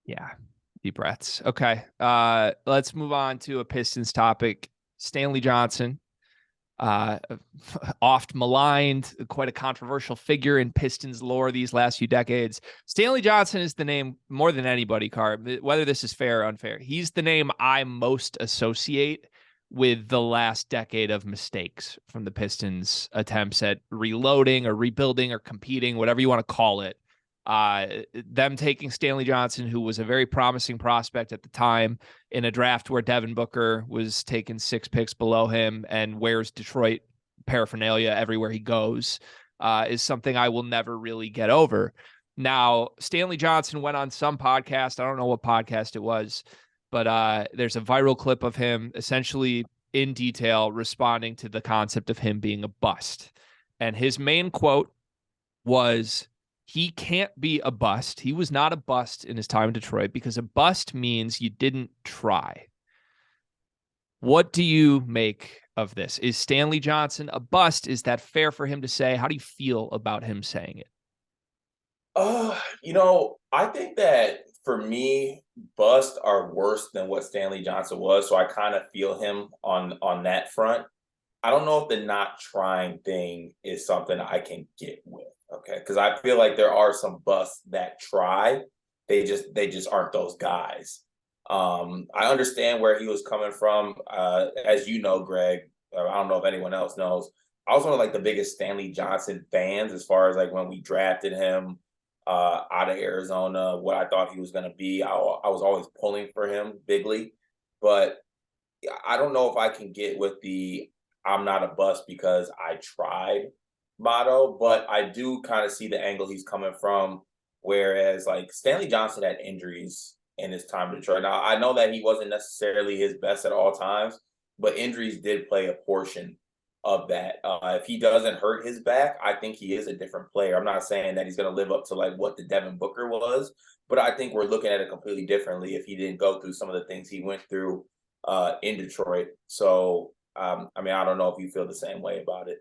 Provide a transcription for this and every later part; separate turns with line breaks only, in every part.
Yeah. Deep breaths. Okay. Let's move on to a Pistons topic. Stanley Johnson, uh, oft maligned, quite a controversial figure in Pistons lore these last few decades. Stanley Johnson is the name more than anybody, Car, whether this is fair or unfair. He's the name I most associate with the last decade of mistakes from the Pistons' attempts at reloading or rebuilding or competing, whatever you want to call it. Them taking Stanley Johnson, who was a very promising prospect at the time, in a draft where Devin Booker was taken 6 picks below him and wears Detroit paraphernalia everywhere he goes, is something I will never really get over. Now, Stanley Johnson went on some podcast. I don't know what podcast it was, but there's a viral clip of him essentially in detail responding to the concept of him being a bust. And his main quote was, he can't be a bust. He was not a bust in his time in Detroit because a bust means you didn't try. What do you make of this? Is Stanley Johnson a bust? Is that fair for him to say? How do you feel about him saying it?
I think that for me, busts are worse than what Stanley Johnson was. So I kind of feel him on that front. I don't know if the not trying thing is something I can get with. Okay. Because I feel like there are some busts that try. They just aren't those guys. I understand where he was coming from. As you know, Greg, I don't know if anyone else knows. I was one of like the biggest Stanley Johnson fans as far as like when we drafted him out of Arizona, what I thought he was going to be. I was always pulling for him bigly, but I don't know if I can get with the I'm not a bust because I tried motto, but I do kind of see the angle he's coming from. Whereas like Stanley Johnson had injuries in his time in Detroit. Now I know that he wasn't necessarily his best at all times, but injuries did play a portion of that. If he doesn't hurt his back, I think he is a different player. I'm not saying that he's going to live up to like what the Devin Booker was, but I think we're looking at it completely differently if he didn't go through some of the things he went through in Detroit. So, I don't know if you feel the same way about it.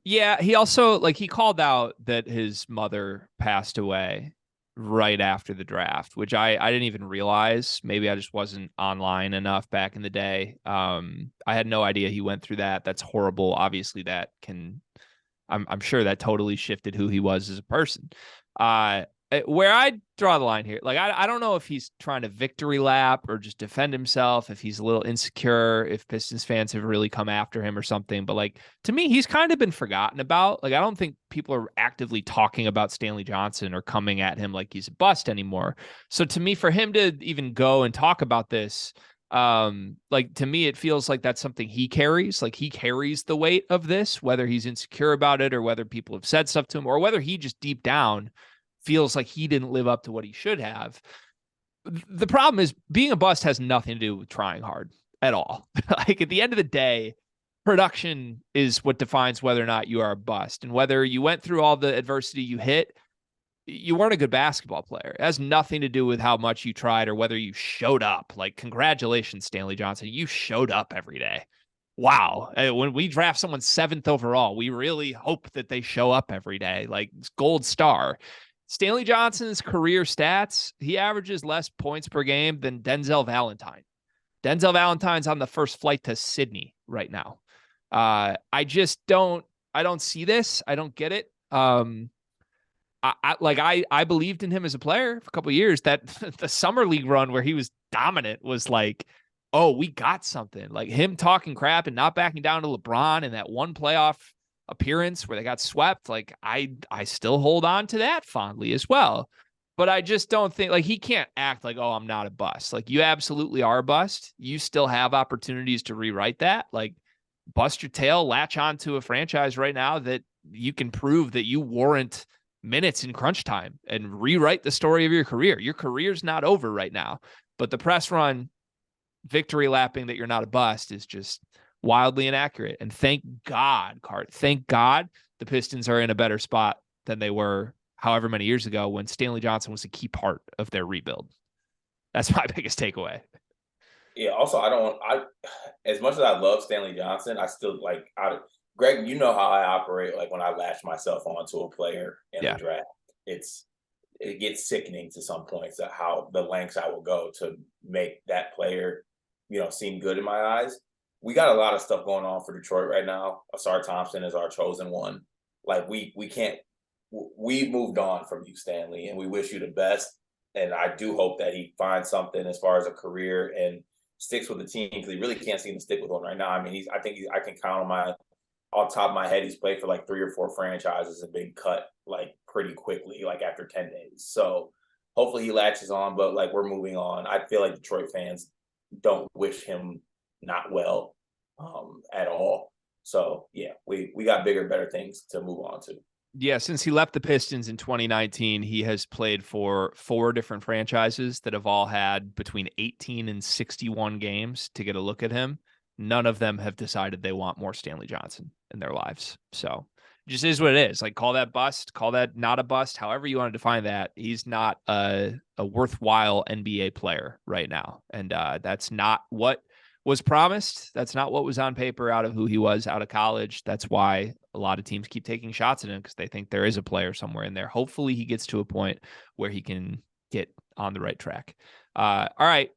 Yeah, he also he called out that his mother passed away right after the draft, which I didn't even realize. Maybe I just wasn't online enough back in the day. I had no idea he went through that. That's horrible. Obviously, I'm sure that totally shifted who he was as a person. Where I draw the line here, I don't know if he's trying to victory lap or just defend himself, if he's a little insecure, if Pistons fans have really come after him or something. But to me, he's kind of been forgotten about. I don't think people are actively talking about Stanley Johnson or coming at him like he's a bust anymore. So to me, for him to even go and talk about this, to me, it feels like that's something he carries. He carries the weight of this, whether he's insecure about it or whether people have said stuff to him or whether he just deep down feels like he didn't live up to what he should have. The problem is being a bust has nothing to do with trying hard at all. At the end of the day, production is what defines whether or not you are a bust. And whether you went through all the adversity you hit, you weren't a good basketball player. It has nothing to do with how much you tried or whether you showed up. Congratulations, Stanley Johnson. You showed up every day. Wow. When we draft someone 7th overall, we really hope that they show up every day. It's gold star. Stanley Johnson's career stats, he averages less points per game than Denzel Valentine. Denzel Valentine's on the first flight to Sydney right now. I don't see this. I don't get it. I believed in him as a player for a couple of years. That the summer league run where he was dominant was oh, we got something. Him talking crap and not backing down to LeBron in that one playoff appearance where they got swept. I still hold on to that fondly as well. But I just don't think he can't act oh, I'm not a bust. You absolutely are a bust. You still have opportunities to rewrite that. Bust your tail, latch on to a franchise right now that you can prove that you warrant minutes in crunch time and rewrite the story of your career. Your career's not over right now, but the press run victory lapping that you're not a bust is just wildly inaccurate. And thank God, Cart, thank God the Pistons are in a better spot than they were however many years ago when Stanley Johnson was a key part of their rebuild. That's my biggest takeaway.
Yeah. Also, as much as I love Stanley Johnson, I still Greg, you know how I operate. When I latch myself onto a player in the draft, it's it gets sickening to some points at how the lengths I will go to make that player, seem good in my eyes. We got a lot of stuff going on for Detroit right now. Asar Thompson is our chosen one. Like we can't. We've moved on from you, Stanley, and we wish you the best. And I do hope that he finds something as far as a career and sticks with the team, because he really can't seem to stick with one right now. I mean, I can count on top of my head, he's played for like 3 or 4 franchises and been cut like pretty quickly, like after 10 days. So hopefully he latches on, but like we're moving on. I feel like Detroit fans don't wish him not well at all. So yeah, we got bigger, better things to move on to.
Yeah, since he left the Pistons in 2019, he has played for 4 different franchises that have all had between 18 and 61 games to get a look at him. None of them have decided they want more Stanley Johnson in their lives. So it just is what it is. Like, call that bust, call that not a bust, however you want to define that. He's not a worthwhile NBA player right now. And that's not what was promised. That's not what was on paper out of who he was out of college. That's why a lot of teams keep taking shots at him, because they think there is a player somewhere in there. Hopefully he gets to a point where he can get on the right track. All right.